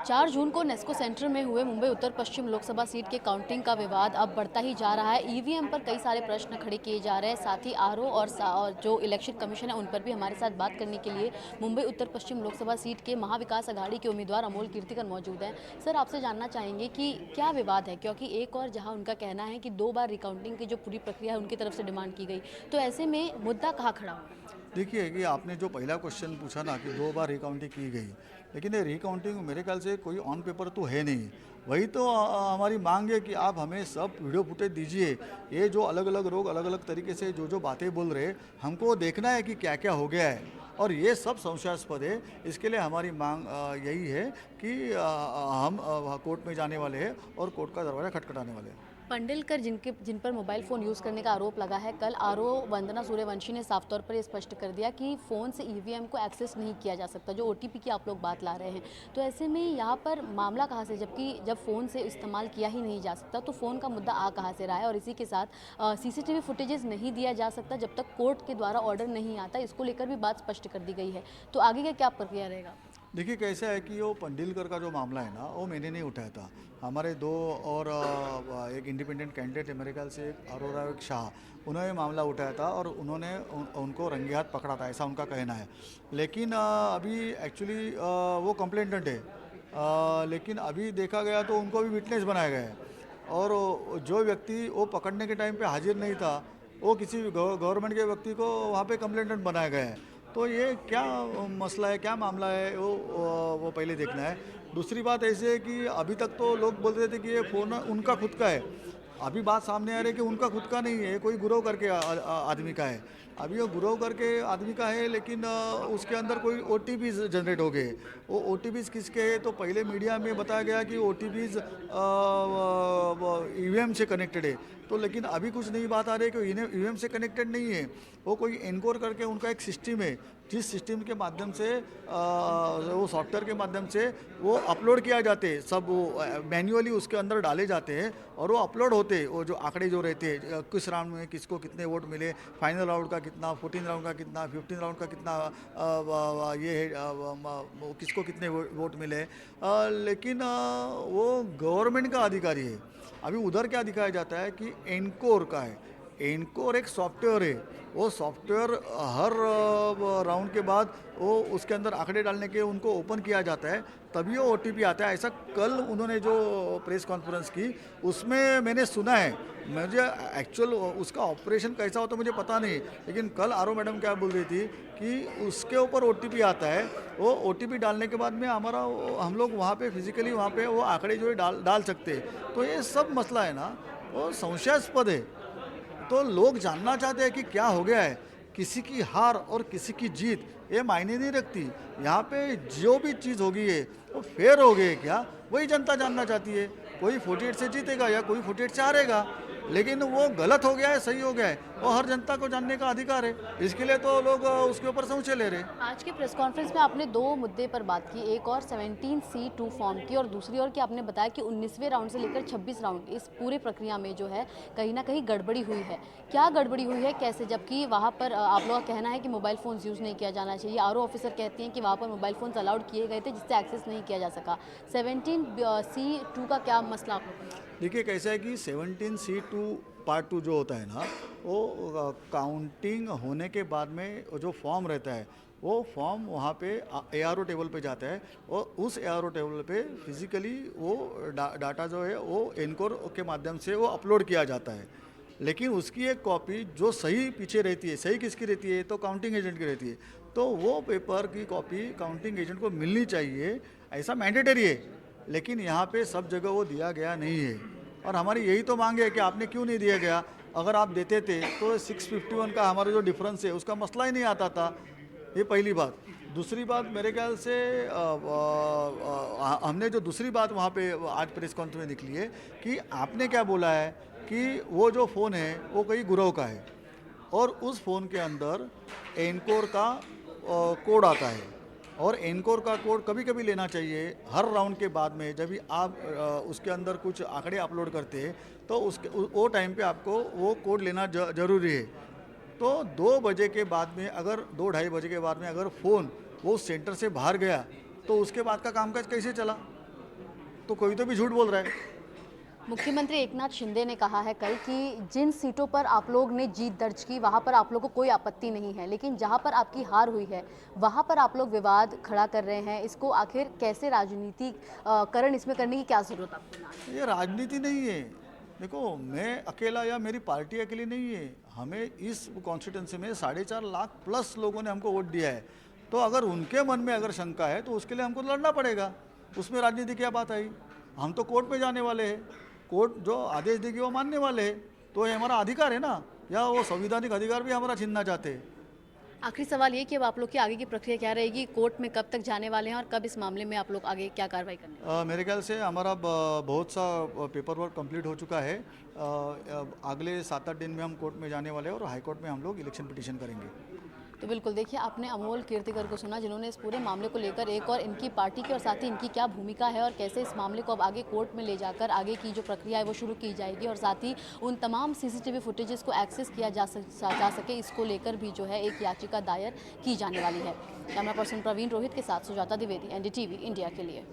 4 जून को नेस्को सेंटर में हुए मुंबई उत्तर पश्चिम लोकसभा सीट के काउंटिंग का विवाद अब बढ़ता ही जा रहा है। ईवीएम पर कई सारे प्रश्न खड़े किए जा रहे हैं। साथ ही आरओ और जो इलेक्शन कमीशन है उन पर भी हमारे साथ बात करने के लिए मुंबई उत्तर पश्चिम लोकसभा सीट के महाविकास अघाड़ी के उम्मीदवार अमोल कीर्तिकर मौजूद हैं। सर, आपसे जानना चाहेंगे कि क्या विवाद है, क्योंकि एक और जहां उनका कहना है कि 2 बार रिकाउंटिंग की जो पूरी प्रक्रिया है उनकी तरफ से डिमांड की गई, तो ऐसे में मुद्दा कहाँ खड़ा होगा? देखिए कि आपने जो पहला क्वेश्चन पूछा ना कि 2 बार रिकाउंटिंग की गई, लेकिन ये रिकाउंटिंग मेरे ख्याल से कोई ऑन पेपर तो है नहीं। वही तो हमारी मांग है कि आप हमें सब वीडियो फुटेज दीजिए। ये जो अलग अलग लोग अलग अलग तरीके से जो जो बातें बोल रहे हैं, हमको देखना है कि क्या क्या हो गया है और ये सब संशयास्पद है। इसके लिए हमारी मांग यही है कि हम कोर्ट में जाने वाले हैं और कोर्ट का दरवाज़ा खटखटाने वाले हैं। पंडिलकर जिन पर मोबाइल फ़ोन यूज़ करने का आरोप लगा है, कल आरओ वंदना सूर्यवंशी ने साफ तौर पर ये स्पष्ट कर दिया कि फ़ोन से ईवीएम को एक्सेस नहीं किया जा सकता, जो ओटीपी की आप लोग बात ला रहे हैं। तो ऐसे में यहाँ पर मामला कहाँ से, जबकि जब फ़ोन से इस्तेमाल किया ही नहीं जा सकता, तो फ़ोन का मुद्दा आ कहाँ से रहा है? और इसी के साथ सीसीटीवी फुटेजेस नहीं दिया जा सकता जब तक कोर्ट के द्वारा ऑर्डर नहीं आता, इसको लेकर भी बात स्पष्ट कर दी गई है। तो आगे का क्या प्रक्रिया रहेगा? देखिए कैसा है कि वो पंडिलकर का जो मामला है ना वो मैंने नहीं उठाया था। हमारे दो और एक इंडिपेंडेंट कैंडिडेट है मेरे ख्याल से, एक अरोरा एक शाह, उन्होंने मामला उठाया था और उन्होंने उनको रंगे हाथ पकड़ा था, ऐसा उनका कहना है। लेकिन अभी एक्चुअली वो कंप्लेंटेंट है, लेकिन अभी देखा गया तो उनको भी विटनेस बनाया गया है और जो व्यक्ति वो पकड़ने के टाइम पे हाजिर नहीं था वो किसी गवर्नमेंट के व्यक्ति को वहाँ पे कंप्लेंटेंट बनाया गया है। तो ये क्या मसला है, क्या मामला है, वो पहले देखना है। दूसरी बात ऐसी है कि अभी तक तो लोग बोलते थे कि ये फ़ोन उनका खुद का है। अभी बात सामने आ रही है कि उनका खुद का नहीं है, कोई गुरु करके आदमी का है। अभी वो गुरु करके आदमी का है, लेकिन उसके अंदर कोई ओटीपीज़ जनरेट हो गए। वो ओटीपीज़ किसके हैं, तो पहले मीडिया में बताया गया कि ओटीपीज़ ईवीएम से कनेक्टेड है। तो लेकिन अभी कुछ नई बात आ रही है कि ईवीएम से कनेक्टेड नहीं है, वो कोई एनकोर करके उनका एक सिस्टम है, जिस सिस्टम के माध्यम से वो सॉफ्टवेयर के माध्यम से वो अपलोड किया जाते हैं, सब वो मैन्युअली उसके अंदर डाले जाते हैं और वो अपलोड होते हैं। वो जो आंकड़े जो रहते हैं, किस राउंड में किसको कितने वोट मिले, फाइनल राउंड का कितना, 14 राउंड का कितना, 15 राउंड का कितना, ये है किसको कितने वोट मिले। लेकिन वो गवर्नमेंट का अधिकारी है। अभी उधर क्या दिखाया जाता है कि एनकोर का है। एनकोर एक सॉफ्टवेयर है, वो सॉफ्टवेयर हर राउंड के बाद वो उसके अंदर आंकड़े डालने के उनको ओपन किया जाता है, तभी वो ओटीपी आता है। ऐसा कल उन्होंने जो प्रेस कॉन्फ्रेंस की उसमें मैंने सुना है। मुझे एक्चुअल उसका ऑपरेशन कैसा होता मुझे पता नहीं, लेकिन कल आरो मैडम क्या बोल रही थी कि उसके ऊपर ओटीपी आता है। वो ओटीपी डालने के बाद में हमारा हम लोग वहाँ पे फिजिकली वहाँ पे वो आंकड़े जो है डाल सकते हैं। तो ये सब मसला है ना, वो संशयास्पद है। तो लोग जानना चाहते हैं कि क्या हो गया है। किसी की हार और किसी की जीत ये मायने नहीं रखती। यहाँ पे जो भी चीज़ होगी है वो फेयर हो गई है क्या, वही जनता जानना चाहती है। कोई 48 से जीतेगा या कोई 48 से हारेगा, लेकिन वो गलत हो गया है सही हो गया है वो हर जनता को जानने का अधिकार है। इसके लिए तो लोग उसके ऊपर संशय ले रहे हैं। आज के प्रेस कॉन्फ्रेंस में आपने 2 मुद्दे पर बात की, एक और 17C2 फॉर्म की और दूसरी ओर कि आपने बताया कि 19वें राउंड से लेकर 26 राउंड इस पूरे प्रक्रिया में जो है कहीं ना कहीं गड़बड़ी हुई है। क्या गड़बड़ी हुई है, कैसे? जबकि वहाँ पर आप लोगों का कहना है कि मोबाइल फ़ोन्स यूज़ नहीं किया जाना चाहिए, आरओ ऑफिसर कहते हैं कि वहाँ पर मोबाइल फ़ोन्स अलाउड किए गए थे जिससे एक्सेस नहीं किया जा सका। 17C2 का क्या मसला आप लोगों का? देखिए कैसा है कि 17C2 पार्ट 2 जो होता है ना, वो काउंटिंग होने के बाद में वो जो फॉर्म रहता है वो फॉर्म वहाँ पे एआरओ टेबल पे जाता है और उस एआरओ टेबल पे फिजिकली वो डाटा जो है वो एनकोर के माध्यम से वो अपलोड किया जाता है। लेकिन उसकी एक कॉपी जो सही पीछे रहती है, सही किसकी रहती है, तो काउंटिंग एजेंट की रहती है। तो वो पेपर की कॉपी काउंटिंग एजेंट को मिलनी चाहिए, ऐसा मैंडेटरी है। लेकिन यहाँ पे सब जगह वो दिया गया नहीं है और हमारी यही तो मांग है कि आपने क्यों नहीं दिया गया। अगर आप देते थे तो 651 का हमारा जो डिफरेंस है उसका मसला ही नहीं आता था। ये पहली बात। दूसरी बात मेरे ख्याल से हमने जो दूसरी बात वहाँ पे आज प्रेस कॉन्फ्रेंस में निकली है कि आपने क्या बोला है कि वो जो फ़ोन है वो कहीं गुरव का है और उस फ़ोन के अंदर एनकोर का कोड आता है और एनकोर का कोड कभी कभी लेना चाहिए हर राउंड के बाद में। जब भी आप उसके अंदर कुछ आंकड़े अपलोड करते हैं तो उसके वो टाइम पे आपको वो कोड लेना जरूरी है। तो 2 बजे के बाद में अगर 2-2:30 बजे के बाद में अगर फ़ोन वो सेंटर से बाहर गया तो उसके बाद का कामकाज कैसे चला। तो कोई तो भी झूठ बोल रहा है। मुख्यमंत्री एकनाथ शिंदे ने कहा है कल कि जिन सीटों पर आप लोग ने जीत दर्ज की वहां पर आप लोगों को कोई आपत्ति नहीं है, लेकिन जहां पर आपकी हार हुई है वहां पर आप लोग विवाद खड़ा कर रहे हैं। इसको आखिर कैसे राजनीतिकरण इसमें करने की क्या जरूरत आपको? ये राजनीति नहीं है। देखो, मैं अकेला या मेरी पार्टी अकेली नहीं है। हमें इस कॉन्स्टिट्यूंसी में 4.5 लाख प्लस लोगों ने हमको वोट दिया है। तो अगर उनके मन में अगर शंका है तो उसके लिए हमको लड़ना पड़ेगा। उसमें राजनीति क्या बात आई? हम तो कोर्ट में जाने वाले हैं। कोर्ट जो आदेश देगी वो मानने वाले हैं। तो ये हमारा अधिकार है ना, या वो संवैधानिक अधिकार भी हमारा छीनना चाहते हैं। आखिरी सवाल ये कि अब आप लोग की आगे की प्रक्रिया क्या रहेगी, कोर्ट में कब तक जाने वाले हैं और कब इस मामले में आप लोग आगे क्या कार्रवाई करने? मेरे ख्याल से हमारा बहुत सा पेपर वर्क कंप्लीट हो चुका है। अगले 7-8 दिन में हम कोर्ट में जाने वाले हैं और हाई कोर्ट में हम लोग इलेक्शन पिटीशन करेंगे। तो बिल्कुल देखिए, आपने अमोल कीर्तिकर को सुना, जिन्होंने इस पूरे मामले को लेकर एक और इनकी पार्टी की और साथ ही इनकी क्या भूमिका है और कैसे इस मामले को अब आगे कोर्ट में ले जाकर आगे की जो प्रक्रिया है वो शुरू की जाएगी और साथ ही उन तमाम सीसीटीवी फुटेजेस को एक्सेस किया जा सके, इसको लेकर भी जो है एक याचिका दायर की जाने वाली है। कैमरा पर्सन प्रवीण रोहित के साथ सुजाता द्विवेदी, NDTV इंडिया के लिए।